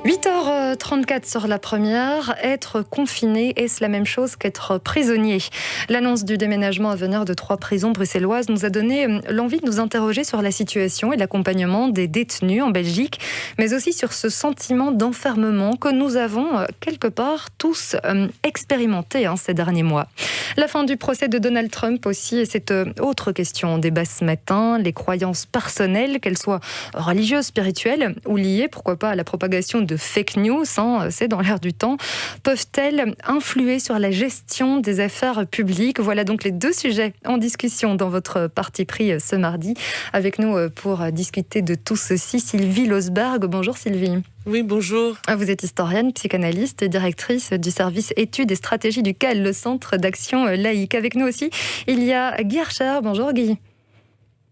8h34 sur la première. Être confiné, est-ce la même chose qu'être prisonnier ? L'annonce du déménagement à venir de 3 prisons bruxelloises nous a donné l'envie de nous interroger sur la situation et l'accompagnement des détenus en Belgique, mais aussi sur ce sentiment d'enfermement que nous avons quelque part tous expérimenté ces derniers mois. La fin du procès de Donald Trump aussi, et cette autre question en débat ce matin, les croyances personnelles, qu'elles soient religieuses, spirituelles ou liées, pourquoi pas, à la propagation de fake news, c'est dans l'air du temps, peuvent-elles influer sur la gestion des affaires publiques ? Voilà donc les 2 sujets en discussion dans votre parti pris ce mardi. Avec nous pour discuter de tout ceci, Sylvie Losberg. Bonjour Sylvie. Oui, bonjour. Vous êtes historienne, psychanalyste et directrice du service études et stratégies du CAL, le Centre d'action laïque. Avec nous aussi, il y a Guy Archer. Bonjour Guy.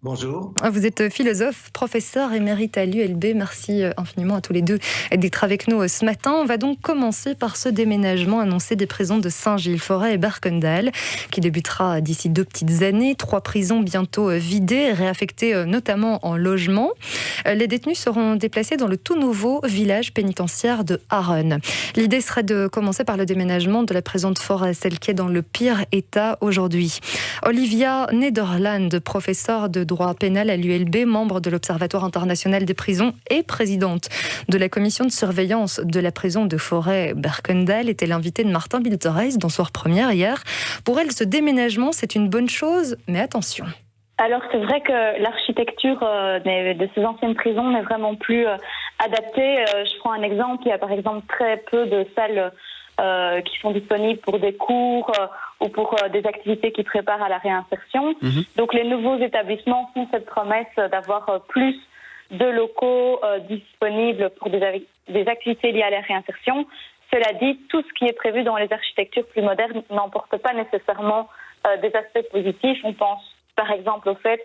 Bonjour. Vous êtes philosophe, professeur émérite à l'ULB. Merci infiniment à tous les deux d'être avec nous ce matin. On va donc commencer par ce déménagement annoncé des prisons de Saint-Gilles-Forêt et Berkendal, qui débutera d'ici 2 petites années. 3 prisons bientôt vidées, réaffectées notamment en logement. Les détenus seront déplacés dans le tout nouveau village pénitentiaire de Haren. L'idée serait de commencer par le déménagement de la prison de Forêt, celle qui est dans le pire état aujourd'hui. Olivia Nederland, professeure de droit pénal à l'ULB, membre de l'Observatoire international des prisons et présidente de la commission de surveillance de la prison de Forêt-Berkendal, était l'invitée de Martin Biltereis dans Soir Première hier. Pour elle, ce déménagement, c'est une bonne chose, mais attention. Alors c'est vrai que l'architecture de ces anciennes prisons n'est vraiment plus adaptée. Je prends un exemple, il y a par exemple très peu de salles qui sont disponibles pour des cours ou pour des activités qui préparent à la réinsertion. Donc les nouveaux établissements font cette promesse d'avoir plus de locaux disponibles pour des activités liées à la réinsertion. Cela dit, tout ce qui est prévu dans les architectures plus modernes n'emporte pas nécessairement des aspects positifs. On pense par exemple au fait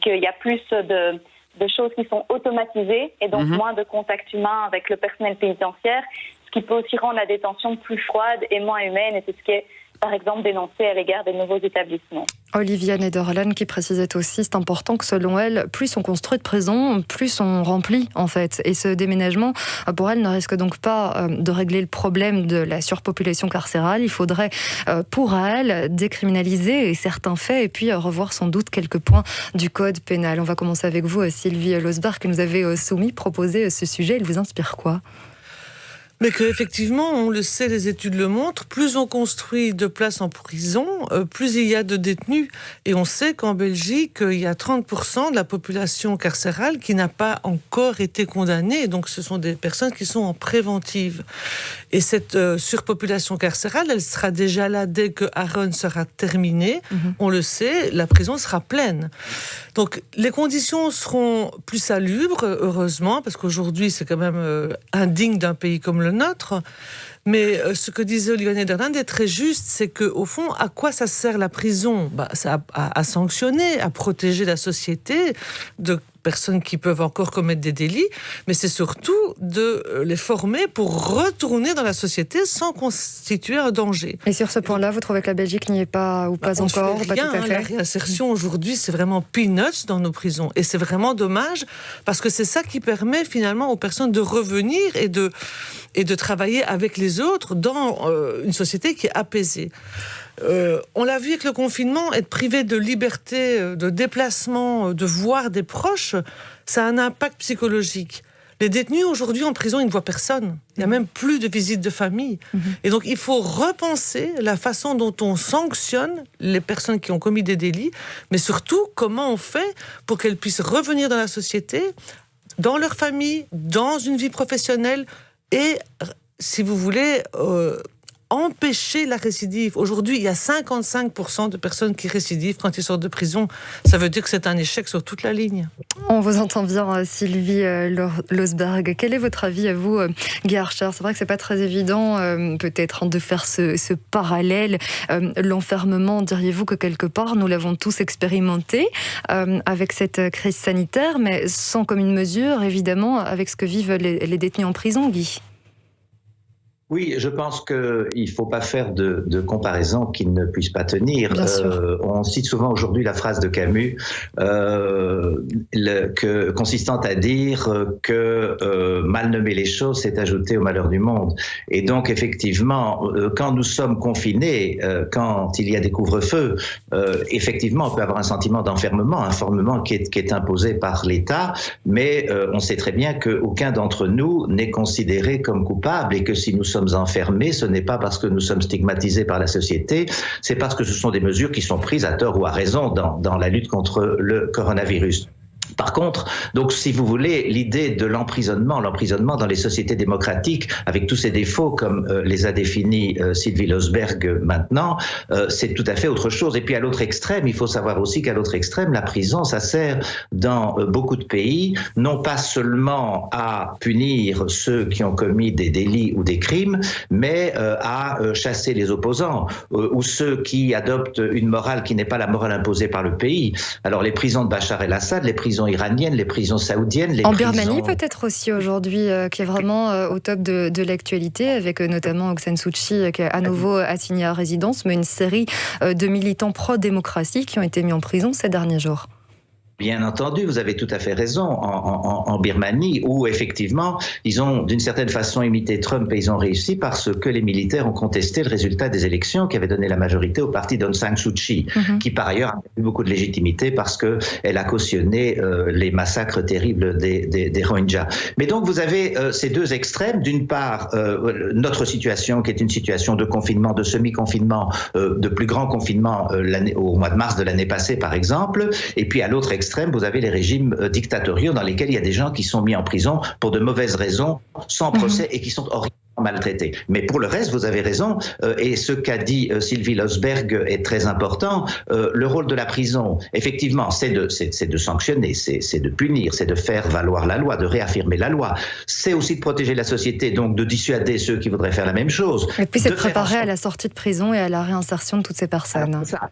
qu'il y a plus de choses qui sont automatisées et donc moins de contact humain avec le personnel pénitentiaire, ce qui peut aussi rendre la détention plus froide et moins humaine, et c'est ce qui est par exemple dénoncé à l'égard des nouveaux établissements. Olivia Nederland qui précisait aussi, c'est important que selon elle, plus on construit de prisons, plus on remplit en fait. Et ce déménagement, pour elle, ne risque donc pas de régler le problème de la surpopulation carcérale. Il faudrait, pour elle, décriminaliser certains faits et puis revoir sans doute quelques points du code pénal. On va commencer avec vous, Sylvie Losberg, qui nous avez proposé ce sujet. Il vous inspire quoi ? Mais qu'effectivement, on le sait, les études le montrent, plus on construit de places en prison, plus il y a de détenus. Et on sait qu'en Belgique, il y a 30% de la population carcérale qui n'a pas encore été condamnée. Donc ce sont des personnes qui sont en préventive. Et cette surpopulation carcérale, elle sera déjà là dès que Haren sera terminé. On le sait, la prison sera pleine. Donc les conditions seront plus salubres, heureusement, parce qu'aujourd'hui, c'est quand même indigne d'un pays comme le nôtre. Mais ce que disait Olivia Nederland est très juste, c'est qu'au fond, à quoi ça sert la prison ? Ça à sanctionner, à protéger la société de personnes qui peuvent encore commettre des délits, mais c'est surtout de les former pour retourner dans la société sans constituer un danger. Et sur ce point-là, vous trouvez que la Belgique n'y est pas ou pas encore, pas tout à fait. La réinsertion aujourd'hui, c'est vraiment peanuts dans nos prisons. Et c'est vraiment dommage, parce que c'est ça qui permet finalement aux personnes de revenir et de travailler avec les autres dans une société qui est apaisée. On l'a vu avec le confinement, être privé de liberté, de déplacement, de voir des proches, ça a un impact psychologique. Les détenus aujourd'hui en prison, ils ne voient personne. Il n'y a même plus de visites de famille. Et donc il faut repenser la façon dont on sanctionne les personnes qui ont commis des délits, mais surtout comment on fait pour qu'elles puissent revenir dans la société, dans leur famille, dans une vie professionnelle et, si vous voulez, empêcher la récidive. Aujourd'hui, il y a 55% de personnes qui récidivent quand ils sortent de prison. Ça veut dire que c'est un échec sur toute la ligne. On vous entend bien, Sylvie Losberg. Quel est votre avis à vous, Guy Archer ? C'est vrai que c'est pas très évident, peut-être, de faire ce parallèle. L'enfermement, diriez-vous que quelque part, nous l'avons tous expérimenté avec cette crise sanitaire, mais sans commune mesure, évidemment, avec ce que vivent les détenus en prison, Guy ? Oui, je pense qu'il ne faut pas faire de comparaison qui ne puisse pas tenir. On cite souvent aujourd'hui la phrase de Camus consistant à dire que mal nommer les choses, c'est ajouter au malheur du monde. Et donc, effectivement, quand nous sommes confinés, quand il y a des couvre-feux, effectivement, on peut avoir un sentiment d'enfermement, qui est imposé par l'État, mais on sait très bien qu'aucun d'entre nous n'est considéré comme coupable et que si nous sommes enfermés, ce n'est pas parce que nous sommes stigmatisés par la société, c'est parce que ce sont des mesures qui sont prises à tort ou à raison dans la lutte contre le coronavirus. Par contre, donc, si vous voulez, l'idée de l'emprisonnement dans les sociétés démocratiques, avec tous ses défauts, comme les a définis Sylvie Losberg maintenant, c'est tout à fait autre chose. Et puis, à l'autre extrême, il faut savoir aussi qu'à l'autre extrême, la prison, ça sert dans beaucoup de pays, non pas seulement à punir ceux qui ont commis des délits ou des crimes, mais à chasser les opposants ou ceux qui adoptent une morale qui n'est pas la morale imposée par le pays. Alors, les prisons de Bachar el-Assad, les prisons iraniennes, les prisons saoudiennes, les prisons... Birmanie peut-être aussi aujourd'hui, qui est vraiment au top de l'actualité, avec notamment Aung San Suu Kyi qui est à nouveau assigné à résidence, mais une série de militants pro-démocratie qui ont été mis en prison ces derniers jours. Bien entendu, vous avez tout à fait raison, en Birmanie, où effectivement, ils ont d'une certaine façon imité Trump et ils ont réussi parce que les militaires ont contesté le résultat des élections qui avait donné la majorité au parti d'Aung San Suu Kyi, qui par ailleurs a eu beaucoup de légitimité parce qu'elle a cautionné les massacres terribles des Rohingyas. Mais donc vous avez ces deux extrêmes, d'une part notre situation qui est une situation de confinement, de semi-confinement, de plus grand confinement au mois de mars de l'année passée par exemple, et puis à l'autre extrême, vous avez les régimes dictatoriaux dans lesquels il y a des gens qui sont mis en prison pour de mauvaises raisons, sans procès et qui sont horriblement maltraités. Mais pour le reste, vous avez raison, et ce qu'a dit Sylvie Losberg est très important. Le rôle de la prison, effectivement, c'est de sanctionner, c'est de punir, c'est de faire valoir la loi, de réaffirmer la loi. C'est aussi de protéger la société, donc de dissuader ceux qui voudraient faire la même chose. Et puis c'est de préparer à la sortie de prison et à la réinsertion de toutes ces personnes. Alors, ça,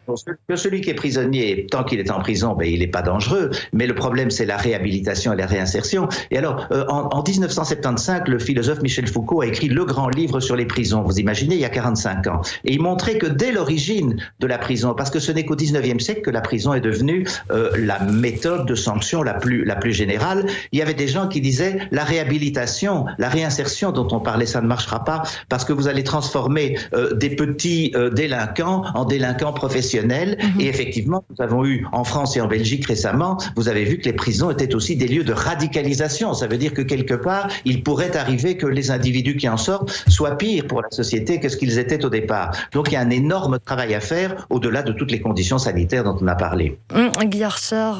que celui qui est prisonnier, tant qu'il est en prison, il n'est pas dangereux, mais le problème c'est la réhabilitation et la réinsertion. Et alors, en 1975, le philosophe Michel Foucault a écrit le grand livre sur les prisons, vous imaginez, il y a 45 ans. Et il montrait que dès l'origine de la prison, parce que ce n'est qu'au 19e siècle que la prison est devenue la méthode de sanction la plus générale, il y avait des gens qui disaient la réhabilitation, la réinsertion dont on parlait, ça ne marchera pas, parce que vous allez transformer des petits délinquants en délinquants professionnels. Et effectivement, nous avons eu en France et en Belgique récemment, vous avez vu que les prisons étaient aussi des lieux de radicalisation. Ça veut dire que quelque part, il pourrait arriver que les individus qui en sortent soient pires pour la société que ce qu'ils étaient au départ. Donc il y a un énorme travail à faire au-delà de toutes les conditions sanitaires dont on a parlé. Guy Archer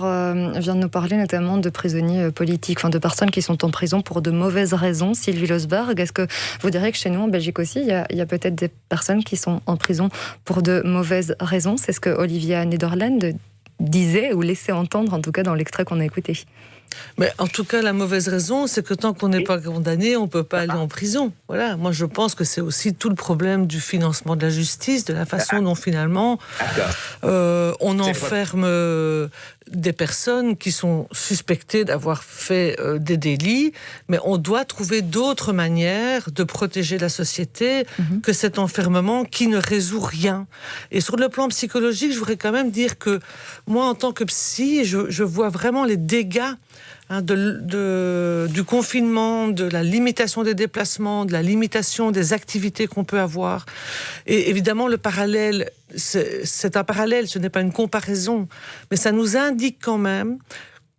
vient de nous parler notamment de prisonniers politiques, de personnes qui sont en prison pour de mauvaises raisons. Sylvie Losberg, est-ce que vous diriez que chez nous, en Belgique aussi, il y a peut-être des personnes qui sont en prison pour de mauvaises raisons? C'est ce que Olivia Nederland disait ou laissait entendre, en tout cas dans l'extrait qu'on a écouté. Mais en tout cas, la mauvaise raison, c'est que tant qu'on n'est pas condamné, on ne peut pas aller en prison. Voilà. Moi, je pense que c'est aussi tout le problème du financement de la justice, de la façon dont finalement on enferme des personnes qui sont suspectées d'avoir fait des délits, mais on doit trouver d'autres manières de protéger la société que cet enfermement qui ne résout rien. Et sur le plan psychologique, je voudrais quand même dire que moi, en tant que psy, je vois vraiment les dégâts du confinement, de la limitation des déplacements, de la limitation des activités qu'on peut avoir. Et évidemment, le parallèle, c'est un parallèle, ce n'est pas une comparaison, mais ça nous indique quand même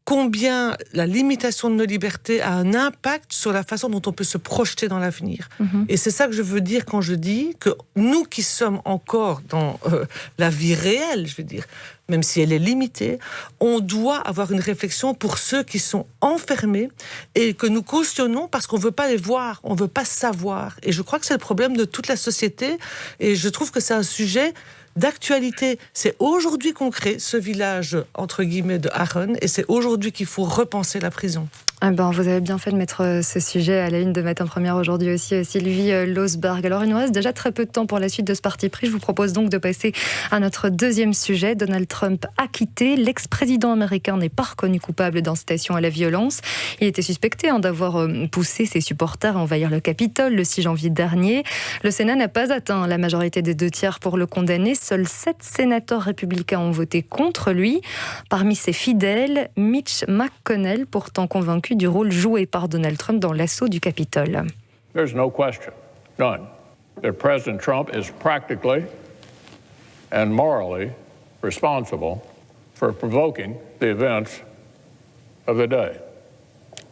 combien la limitation de nos libertés a un impact sur la façon dont on peut se projeter dans l'avenir. Et c'est ça que je veux dire quand je dis que nous qui sommes encore dans la vie réelle, je veux dire, même si elle est limitée, on doit avoir une réflexion pour ceux qui sont enfermés et que nous cautionnons parce qu'on ne veut pas les voir, on ne veut pas savoir. Et je crois que c'est le problème de toute la société et je trouve que c'est un sujet d'actualité. C'est aujourd'hui qu'on crée ce village, entre guillemets, de Aron et c'est aujourd'hui qu'il faut repenser la prison. Vous avez bien fait de mettre ce sujet à la une de Matin Première aujourd'hui aussi, Sylvie Losberg. Alors, il nous reste déjà très peu de temps pour la suite de ce parti pris. Je vous propose donc de passer à notre deuxième sujet. Donald Trump acquitté. L'ex-président américain n'est pas reconnu coupable d'incitation à la violence. Il était suspecté d'avoir poussé ses supporters à envahir le Capitole le 6 janvier dernier. Le Sénat n'a pas atteint la majorité des 2/3 pour le condamner. Seuls 7 sénateurs républicains ont voté contre lui. Parmi ses fidèles, Mitch McConnell, pourtant convaincu du rôle joué par Donald Trump dans l'assaut du Capitole. There's no question, none, that President Trump is practically and morally responsible for provoking the events of the day.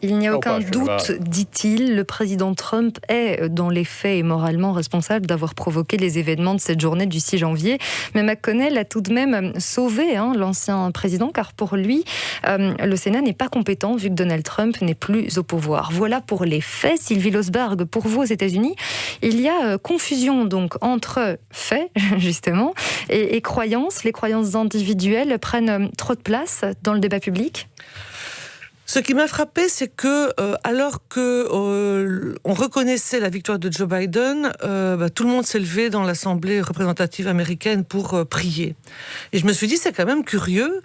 Il n'y a aucun doute, dit-il, le président Trump est, dans les faits et moralement responsable d'avoir provoqué les événements de cette journée du 6 janvier. Mais McConnell a tout de même sauvé l'ancien président, car pour lui, le Sénat n'est pas compétent vu que Donald Trump n'est plus au pouvoir. Voilà pour les faits. Sylvie Losberg, pour vous aux États-Unis, il y a confusion donc entre faits, justement, et croyances. Les croyances individuelles prennent trop de place dans le débat public ? Ce qui m'a frappé, c'est que alors que on reconnaissait la victoire de Joe Biden, tout le monde s'est levé dans l'Assemblée représentative américaine pour prier. Et je me suis dit, c'est quand même curieux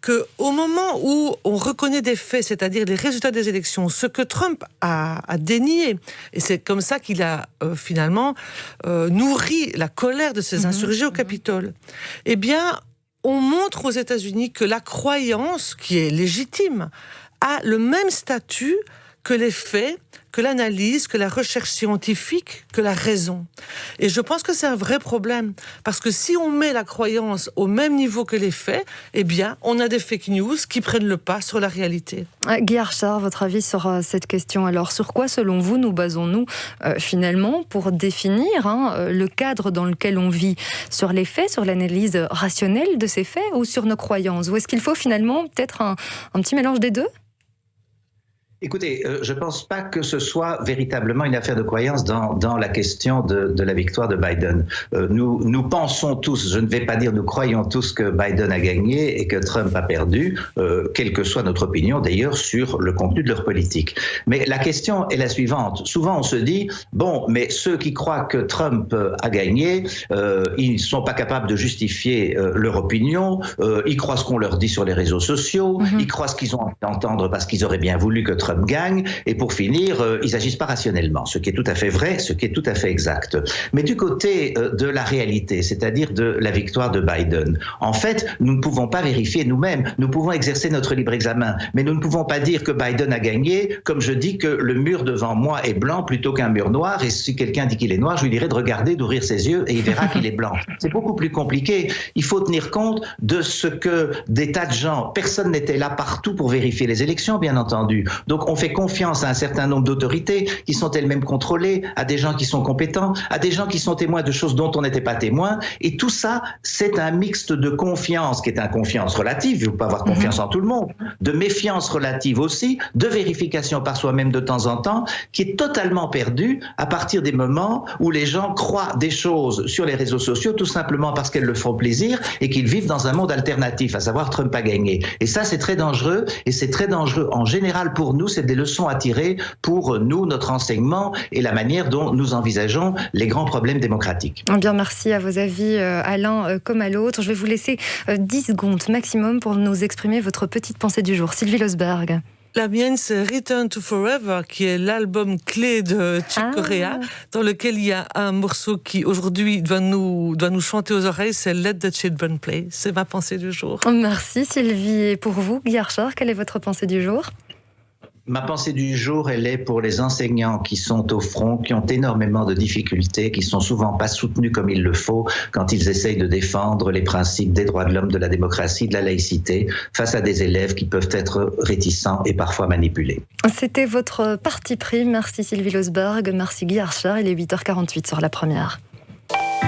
que au moment où on reconnaît des faits, c'est-à-dire les résultats des élections, ce que Trump a dénié, et c'est comme ça qu'il a finalement nourri la colère de ses insurgés au Capitole, eh bien, on montre aux États-Unis que la croyance, qui est légitime, a le même statut que les faits, que l'analyse, que la recherche scientifique, que la raison. Et je pense que c'est un vrai problème, parce que si on met la croyance au même niveau que les faits, eh bien, on a des fake news qui prennent le pas sur la réalité. Guy Archard, votre avis sur cette question. Alors, sur quoi, selon vous, nous basons-nous finalement pour définir le cadre dans lequel on vit ? Sur les faits, sur l'analyse rationnelle de ces faits, ou sur nos croyances ? Ou est-ce qu'il faut finalement peut-être un petit mélange des deux ? Écoutez, je ne pense pas que ce soit véritablement une affaire de croyance dans la question de la victoire de Biden. Nous pensons tous, je ne vais pas dire nous croyons tous que Biden a gagné et que Trump a perdu, quelle que soit notre opinion d'ailleurs sur le contenu de leur politique. Mais la question est la suivante. Souvent on se dit, bon, mais ceux qui croient que Trump a gagné, ils ne sont pas capables de justifier leur opinion, ils croient ce qu'on leur dit sur les réseaux sociaux, ils croient ce qu'ils ont à entendre parce qu'ils auraient bien voulu que Trump gagne, et pour finir, ils agissent pas rationnellement, ce qui est tout à fait vrai, ce qui est tout à fait exact. Mais du côté de la réalité, c'est-à-dire de la victoire de Biden, en fait, nous ne pouvons pas vérifier nous-mêmes, nous pouvons exercer notre libre examen, mais nous ne pouvons pas dire que Biden a gagné, comme je dis que le mur devant moi est blanc plutôt qu'un mur noir, et si quelqu'un dit qu'il est noir, je lui dirais de regarder, d'ouvrir ses yeux, et il verra qu'il est blanc. C'est beaucoup plus compliqué. Il faut tenir compte de ce que des tas de gens, personne n'était là partout pour vérifier les élections, bien entendu. Donc on fait confiance à un certain nombre d'autorités qui sont elles-mêmes contrôlées, à des gens qui sont compétents, à des gens qui sont témoins de choses dont on n'était pas témoin. Et tout ça, c'est un mixte de confiance, qui est une confiance relative, il ne faut pas avoir confiance en tout le monde, de méfiance relative aussi, de vérification par soi-même de temps en temps, qui est totalement perdu à partir des moments où les gens croient des choses sur les réseaux sociaux tout simplement parce qu'elles leur font plaisir et qu'ils vivent dans un monde alternatif, à savoir Trump a gagné. Et ça, c'est très dangereux, et c'est très dangereux en général pour nous. C'est des leçons à tirer pour nous, notre enseignement et la manière dont nous envisageons les grands problèmes démocratiques. Bien, merci à vos avis, à l'un comme à l'autre. Je vais vous laisser 10 secondes maximum pour nous exprimer votre petite pensée du jour. Sylvie Losberg. La mienne, c'est Return to Forever, qui est l'album clé de Chick Corea, dans lequel il y a un morceau qui, aujourd'hui, doit nous chanter aux oreilles, c'est Let the Children Play. C'est ma pensée du jour. Merci Sylvie. Et pour vous, Guy Archard, quelle est votre pensée du jour ? Ma pensée du jour, elle est pour les enseignants qui sont au front, qui ont énormément de difficultés, qui sont souvent pas soutenus comme il le faut quand ils essayent de défendre les principes des droits de l'homme, de la démocratie, de la laïcité, face à des élèves qui peuvent être réticents et parfois manipulés. C'était votre parti pris. Merci Sylvie Losberg, merci Guy Archard. Il est 8h48 sur La Première.